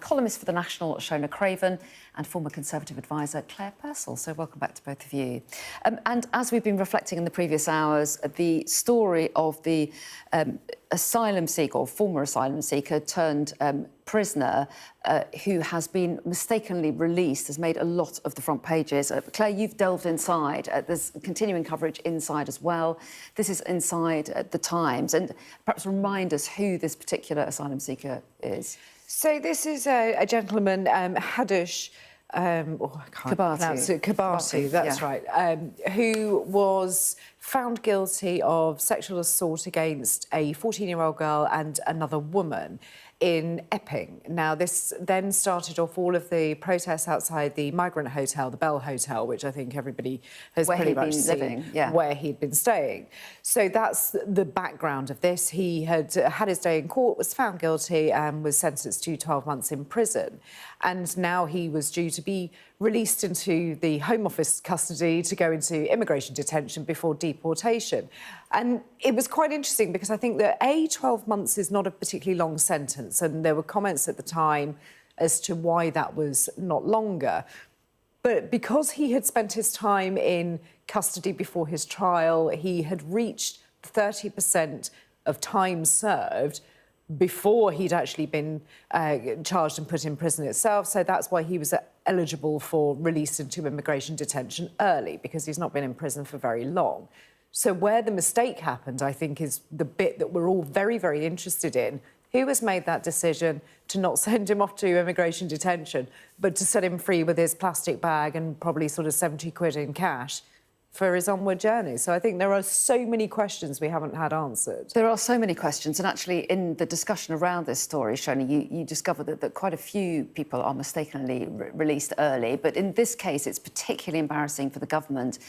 columnist for The National, Shona Craven, and former Conservative advisor, Claire Purcell. So welcome back to both of you. And as we've been reflecting in the previous hours, the story of the asylum seeker, or former asylum seeker turned prisoner who has been mistakenly released has made a lot of the front pages. Claire, you've delved inside. There's continuing coverage inside as well. This is inside The Times. And perhaps remind us who this particular asylum seeker is. So this is a gentleman, Hadush, I can't pronounce it, Kabati, that's right, who was found guilty of sexual assault against a 14-year-old girl and another woman in Epping. Now, this then started off all of the protests outside the migrant hotel, the Bell Hotel, which I think everybody has pretty much seen where he'd been staying. So that's the background of this. He had had his day in court, was found guilty and was sentenced to 12 months in prison. And now he was due to be released into the Home Office custody to go into immigration detention before deportation. And it was quite interesting because I think that, 12 months is not a particularly long sentence, and there were comments at the time as to why that was not longer. But because he had spent his time in custody before his trial, he had reached 30% of time served before he'd actually been charged and put in prison itself. So that's why he was eligible for release into immigration detention early, because he's not been in prison for very long. So where the mistake happened, I think, is the bit that we're all very, very interested in. Who has made that decision to not send him off to immigration detention, but to set him free with his plastic bag and probably sort of 70 quid in cash for his onward journey? So I think there are so many questions we haven't had answered. There are so many questions, and actually in the discussion around this story, Shona, you discovered that quite a few people are mistakenly released early, but in this case it's particularly embarrassing for the government,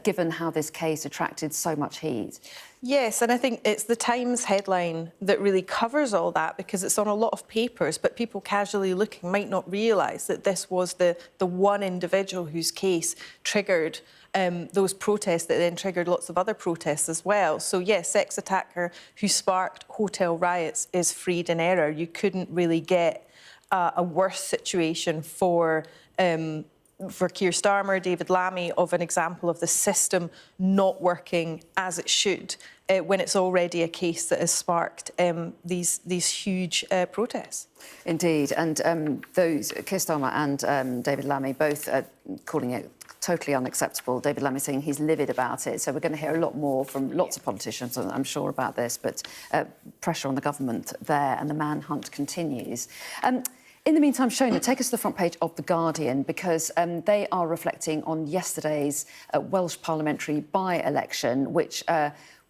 given how this case attracted so much heat. Yes, and I think it's the Times headline that really covers all that, because it's on a lot of papers, but people casually looking might not realise that this was the one individual whose case triggered those protests that then triggered lots of other protests as well. So, yes, sex attacker who sparked hotel riots is freed in error. You couldn't really get a worse situation for Keir Starmer, David Lammy, of an example of the system not working as it should when it's already a case that has sparked these huge protests. Indeed, and those, Keir Starmer and David Lammy, both calling it totally unacceptable. David Lammy saying he's livid about it. So we're going to hear a lot more from lots of politicians, I'm sure, about this, but pressure on the government there, and the manhunt continues. In the meantime, Shona, take us to the front page of The Guardian, because they are reflecting on yesterday's Welsh parliamentary by-election, which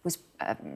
was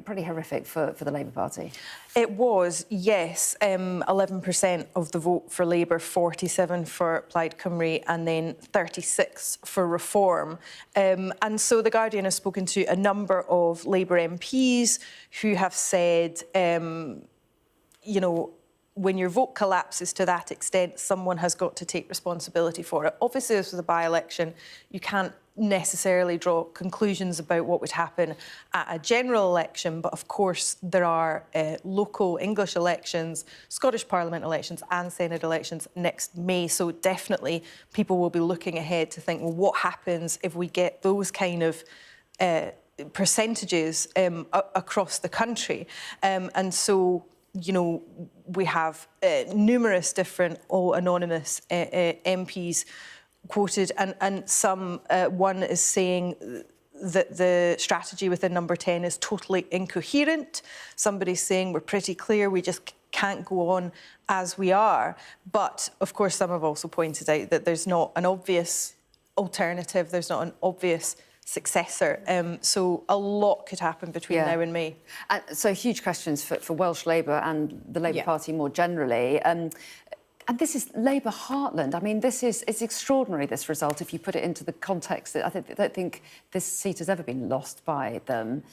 pretty horrific for the Labour Party. It was, yes. 11% of the vote for Labour, 47 for Plaid Cymru, and then 36 for Reform. And so The Guardian has spoken to a number of Labour MPs who have said, you know, when your vote collapses to that extent, someone has got to take responsibility for it. Obviously, this was a by-election. You can't necessarily draw conclusions about what would happen at a general election, but of course there are local English elections, Scottish Parliament elections and Senate elections next May, so definitely people will be looking ahead to think, well, what happens if we get those kind of percentages across the country? And so, you know, we have numerous different anonymous MPs quoted, and some, one is saying that the strategy within Number 10 is totally incoherent. Somebody's saying we're pretty clear, we just can't go on as we are. But, of course, some have also pointed out that there's not an obvious alternative, there's not an obvious successor. So a lot could happen between now and May. So huge questions for Welsh Labour and the Labour Party more generally. And this is Labour heartland. I mean, it's extraordinary, this result, if you put it into the context that I don't think this seat has ever been lost by them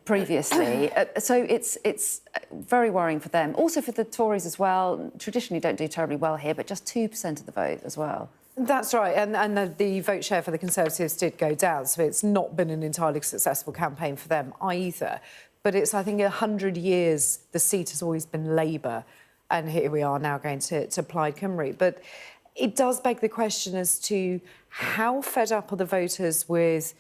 previously. So it's very worrying for them. Also for the Tories as well. Traditionally don't do terribly well here, but just 2% of the vote as well. That's right, and the vote share for the Conservatives did go down, so it's not been an entirely successful campaign for them either. But it's, I think, 100 years the seat has always been Labour. and here we are now going to Plaid Cymru. But it does beg the question as to how fed up are the voters with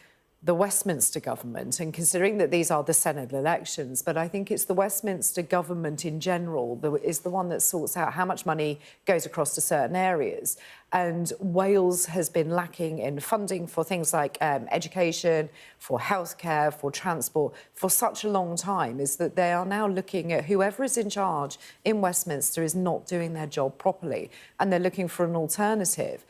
the Westminster government, and considering that these are the Senate elections, but I think it's the Westminster government in general that is the one that sorts out how much money goes across to certain areas. And Wales has been lacking in funding for things like education, for healthcare, for transport for such a long time, is that they are now looking at whoever is in charge in Westminster is not doing their job properly, and they're looking for an alternative.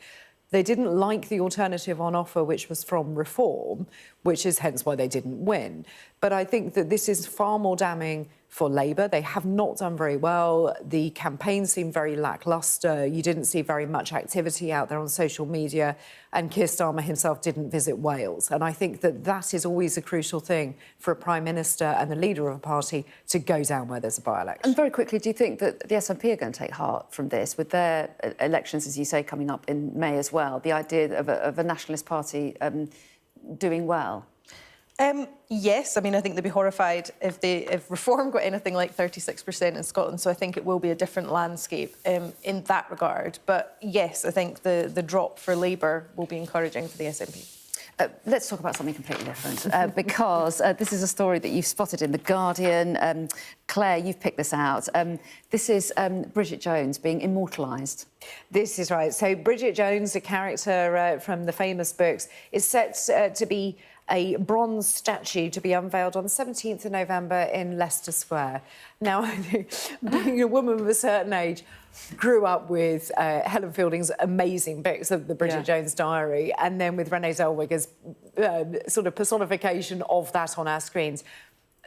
They didn't like the alternative on offer, which was from Reform, which is hence why they didn't win. But I think that this is far more damning for Labour. They have not done very well. The campaign seemed very lacklustre. You didn't see very much activity out there on social media, and Keir Starmer himself didn't visit Wales. And I think that that is always a crucial thing for a Prime Minister and the leader of a party to go down where there's a by-election. And very quickly, do you think that the SNP are going to take heart from this, with their elections, as you say, coming up in May as well, the idea of a nationalist party doing well? Yes, I mean, I think they'd be horrified if Reform got anything like 36% in Scotland, so I think it will be a different landscape in that regard. But yes, I think the drop for Labour will be encouraging for the SNP. Let's talk about something completely different, because this is a story that you've spotted in The Guardian. Claire, you've picked this out. This is Bridget Jones being immortalised. This is right. So Bridget Jones, a character from the famous books, is set to be a bronze statue to be unveiled on the 17th of November in Leicester Square. Now, being a woman of a certain age, grew up with Helen Fielding's amazing books of the Bridget Jones Diary, and then with Renee Zellweger as sort of personification of that on our screens.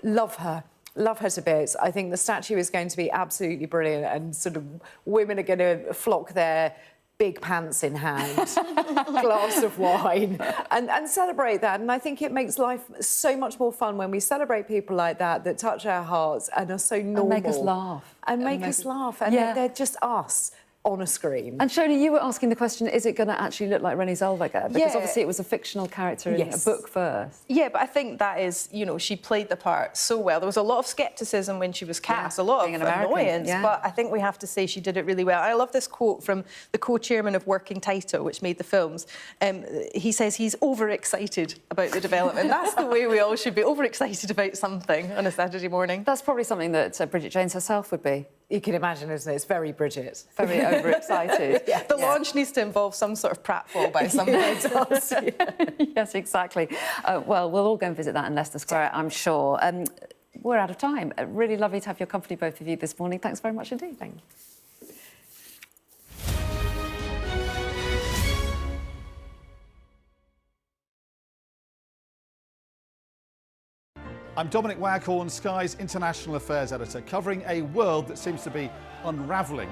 Love her to bits. I think the statue is going to be absolutely brilliant, and sort of women are going to flock there, big pants in hand, glass of wine, and celebrate that. And I think it makes life so much more fun when we celebrate people like that touch our hearts and are so normal. And make us laugh. And make us laugh. And they're just us on a screen. And Shona, you were asking the question, is it going to actually look like Renee Zellweger? Because obviously it was a fictional character in a book first. Yeah, but I think that is, you know, she played the part so well. There was a lot of scepticism when she was cast, a lot of annoyance, but I think we have to say she did it really well. I love this quote from the co-chairman of Working Title, which made the films. He says he's overexcited about the development. That's the way we all should be, overexcited about something on a Saturday morning. That's probably something that Bridget Jones herself would be. You can imagine, isn't it? It's very Bridget. Very overexcited. The launch needs to involve some sort of pratfall by someone. It does. Yes, exactly. Well, we'll all go and visit that in Leicester Square, I'm sure. We're out of time. Really lovely to have your company, both of you, this morning. Thanks very much indeed. Thank you. I'm Dominic Waghorn, Sky's International Affairs Editor, covering a world that seems to be unravelling.